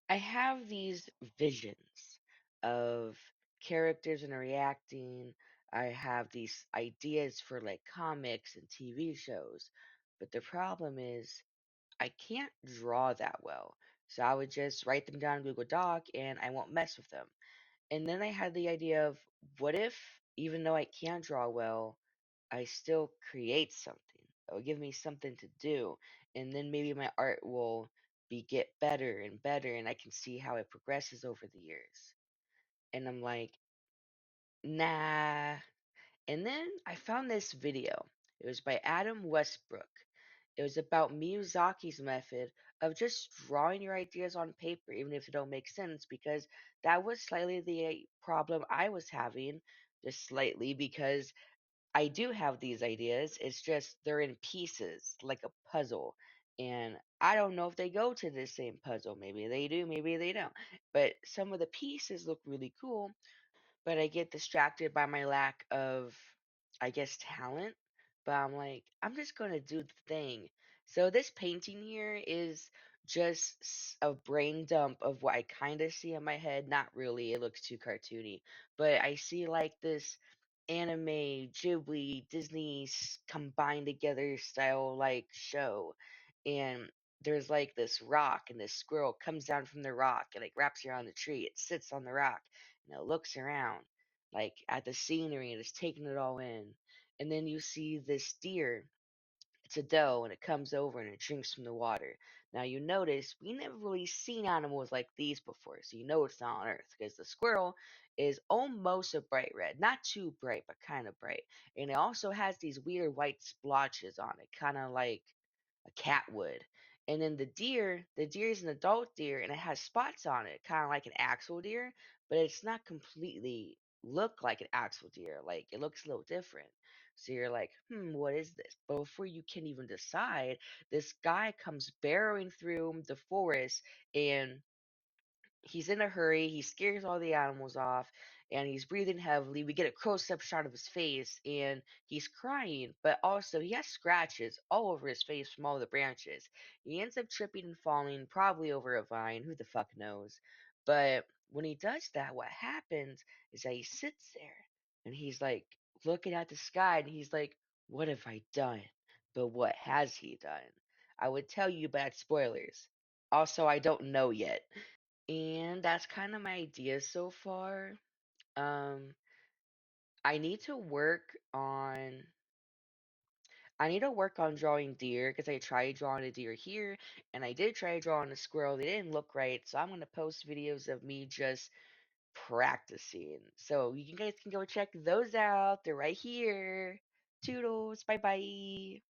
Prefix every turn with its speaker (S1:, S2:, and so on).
S1: I have these visions of characters interacting. I have these ideas for like comics and TV shows. But the problem is I can't draw that well. So I would just write them down in Google Doc and I won't mess with them. And then I had the idea of what if, even though I can't draw well, I still create something. It will give me something to do, and then maybe my art will be get better and better, and I can see how it progresses over the years. And I'm like, nah. And then I found this video. It was by Adam Westbrook. It was about Miyazaki's method of just drawing your ideas on paper, even if they don't make sense, because that was slightly the problem I was having, just slightly, because I do have these ideas. It's just they're in pieces, like a puzzle. And I don't know if they go to the same puzzle. Maybe they do, maybe they don't. But some of the pieces look really cool, but I get distracted by my lack of, I guess, talent. But I'm like, I'm just gonna do the thing. So this painting here is just a brain dump of what I kind of see in my head. Not really, it looks too cartoony, but I see like this anime, Ghibli, Disney combined together style like show, and there's like this rock, and this squirrel comes down from the rock and like wraps around the tree. It sits on the rock and it looks around like at the scenery and is taking it all in. And then you see this deer, it's a doe, and it comes over and it drinks from the water. Now you notice we never really seen animals like these before, so you know it's not on Earth because the squirrel is almost a bright red, not too bright, but kind of bright, and it also has these weird white splotches on it, kind of like a cat would. And then the deer is an adult deer and it has spots on it, kind of like an axle deer, but it's not completely look like an axle deer. Like it looks a little different. So you're like, what is this? But before you can even decide, this guy comes barreling through the forest and he's in a hurry. He scares all the animals off, and he's breathing heavily. We get a close-up shot of his face, and he's crying, but also he has scratches all over his face from all the branches. He ends up tripping and falling, probably over a vine. Who the fuck knows? But when he does that, what happens is that he sits there, and he's like looking at the sky, and he's like, "What have I done?" But what has he done? I would tell you, bad spoilers. Also, I don't know yet. And that's kind of my idea so far. Um, I need to work on I need to work on drawing deer because I tried drawing a deer here and I did try drawing a squirrel. They didn't look right, so I'm gonna post videos of me just practicing. So you guys can go check those out. They're right here. Toodles, bye bye.